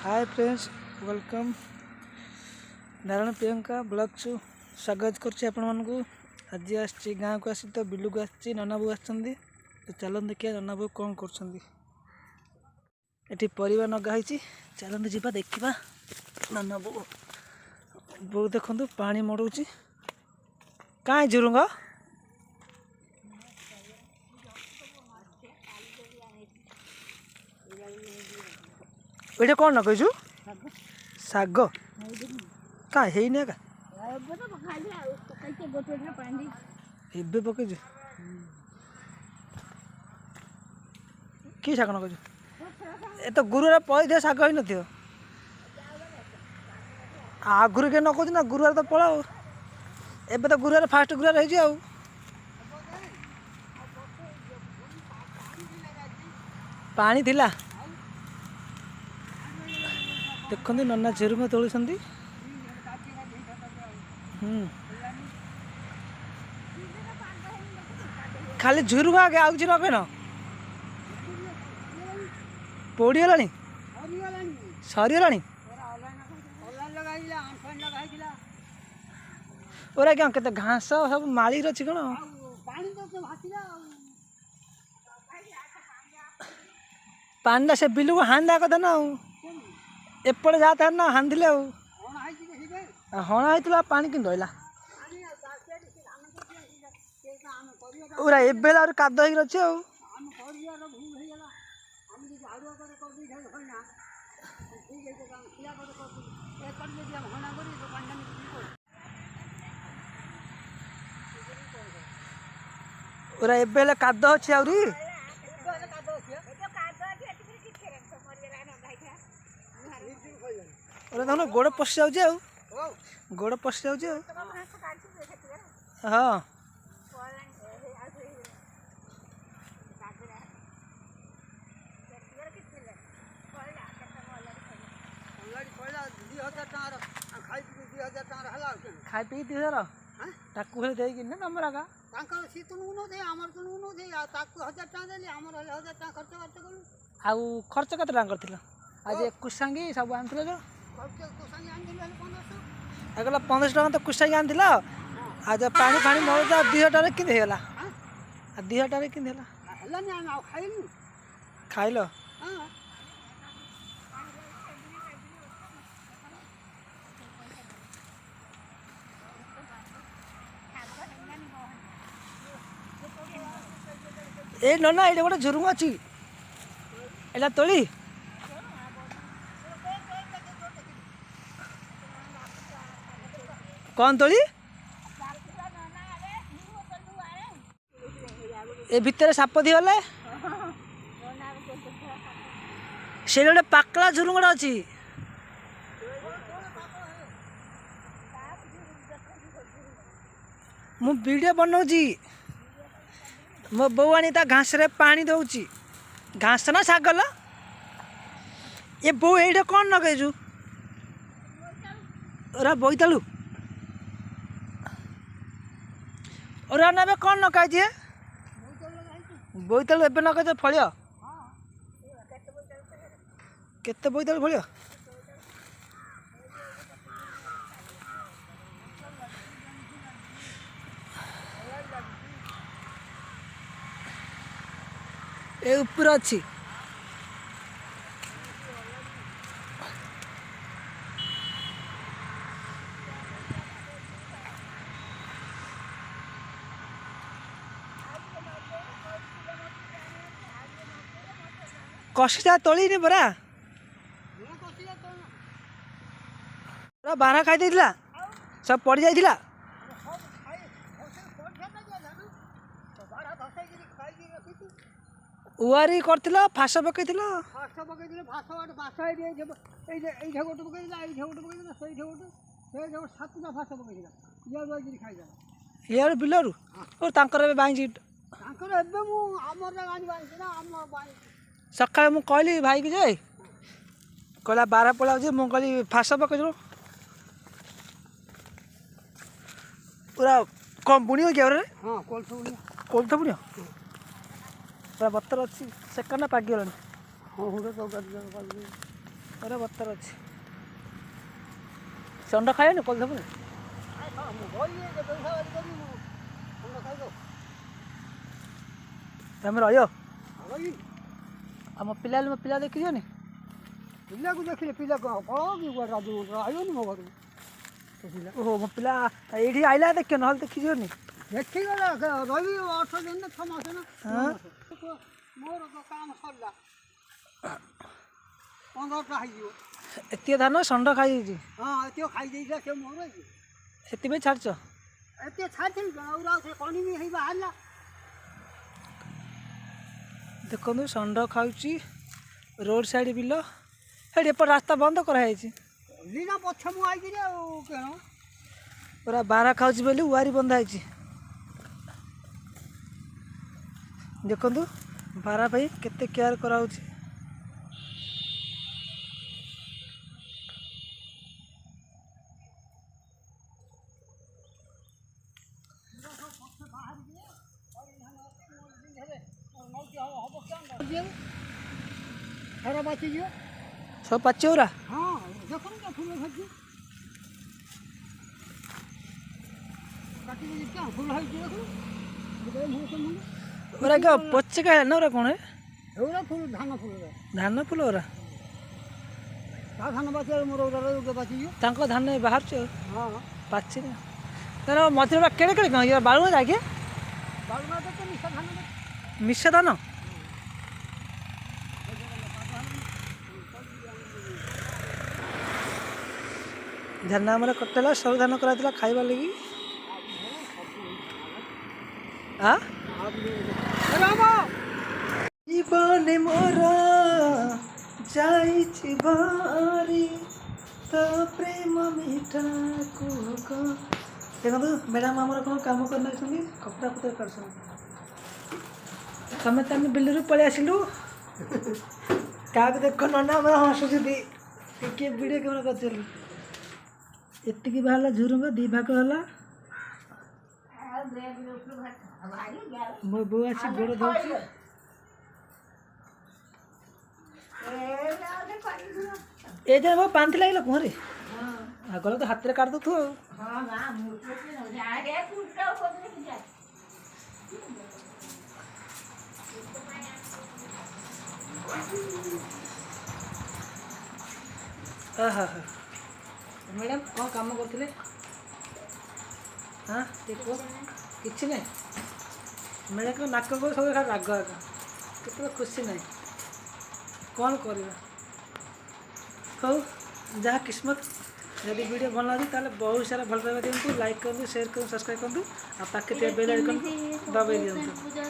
Hi friends, welcome Narayan Priyanka blog चु स्वागत करूँ। आज आसी गाँव को आसी तो बिलू को आसी नना बो आसती तो चलन देखिए नना बो कौन कर परिवा नगाही। चलते जीवा देखा नना बो बो देखु पानी मड़ाऊँ कहीं झुरुंग ये कौन लगे शाग कहाँ है पकई कि शाग लगे ए तो गुरुवार पड़े शाग ही न आगुरी के नकौ ना गुरुवार तो पड़ाओ एबे तो गुरुवार फास्ट गुरुवार है पानी थिला देखते नना झुरुंग तोलुं खाली झुरुंग आगे आउ लगेन पोड़गला सरीगला ओरा क्या के घास सब माली रही कौन पानी से बिलू को हांदा कथा ना एपटे जाता ना हांदिले हणा होता पानी कि रहा पूरा एबेला काद हो रही पूरा एबेला काद अच्छी आहरी देखो गोड़ पशि जाऊँ गोड़ पशि जाऊँ हाँ खाई पी 2000 ताकू हेले देगी ना नंबर आगा सी तो नुनो दे आमर तो नुनो दे ताकू 1000 टाका देली आमर 1000 टाका खर्च करते गलु आउ खर्च कत टाका करथिला आज कुसांगी सब आनथिला जो कुसांगी आनथिला 1500 अगला 1500 टाका तो कुसांगी आनथिला आज पानी पानी मोर 2000 टाका कि हेला 2000 टाका कि हेला हला नि आ खाइलु खाइलो हां ए नना ये गोटे झुरुंग अच्छी एला तोली कौन तोली ए भितर साप दी गले से गोटे पाकला झुरुंग अच्छी मु वीडियो बनाऊँगी मो बो आनी घास रे पानी दौची घास ना सागल ये बो ये कौन लगे बोईतालु ओरा ना कौन लगे बोईतालु एबे लगे फल केते बोईतालु फल ए ऊपर अच्छी कषिटा तोली नहीं बरा बारह खाई देला सब पड़ जाइला उआरी करथिला फास पकईथिल फास पकईथिल फास वाट फास ए जे गोटे पकईला ए जे गोटे पकईला सही गोटे से जो सातटा फास पकईला या बाजी खाइ जा यार बिलरु और तांकर बाई तांकर एबे मु हमर गानी बाई ना हम बाई सकाळ मु कहली भाई की जे कहला 12 पळा जे मु कहली फास पकईलो पूरा कम बुणी हो गया रे हां कोल्थ बुणी पूरा बतर अच्छी सेकंड पागिगलानी हाँ अरे बत्तर अच्छे षंड खाए कल देव तुम रही आम पिला मो पिला देखी पिला को देखिले पिला को पड़ो कि राजू आयो नि मो घर ओहो मो पिला ये आइला देख ना देखी देखी गला रवि 8 दिन ना 6 मास ना हाँ मोर तो काम सरला 15टा हाइयो एत धान षंड खाई हाँ त्यो खाई देइला से मोर से छाड़ एते छाथिल गौरा से पानी में ही बाहरला देखो षंड खाऊची रोड साइड बिल हेड एप रास्ता बंद कराई लीना पछ मु आई रे केनो पूरा बारा खाऊची बोली उआरी बंधा है देखु बारा भाई केते केयर कराउची हरा बाची जो सब पचौरा हाँ देखो ना फूल खर्ची काटी के क्या फूल है देखो बड़े मुंह से मुंह ओरा क्या पच्चे का है ना ओरा कौन है एवरा फूल रे धान फूल ओरा ता धान बाची मोर ओरा के बाची जो तांको धान बाहर छ हाँ पाची ना तार मधुरा केड़े केड़े कहाँ यार बालू जाके बालमा तो निशा धान मिशा धान धान आम कटेला सब धान करा खाइबा लगी हाँ जीवन मोर जाइछि बारी तो प्रेम मीठा कुहक देखो मैडम आमर कौन काम करना कपड़ा पतर कर तमें तमें बिलरू पलि आसलु क्या देख नना हसुदी टे वीडियो कैमेरा कर एतिकी बाहर झुरुंग दी भाग है मो बो आसी गोड़ धोची ए जे वो पांति लागल कोन रे आगल तो हाथ रे काट दो तू हां ना मुर्खे न जा रे कुटरा ऊपर जा आहा मैडम कौन काम करते हाँ देखो किसी ना मैडम नाक को सब राग आगा केत खुशी ना कौन करवा हौ जहाँ किस्मत यदि वीडियो भल लगे ताले बहुत सारा भल पाइबा दिंतु लाइक करूँ शेयर करूँ सब्सक्राइब करूँ आ पाखे बेल आइकन दबाई दिंतु।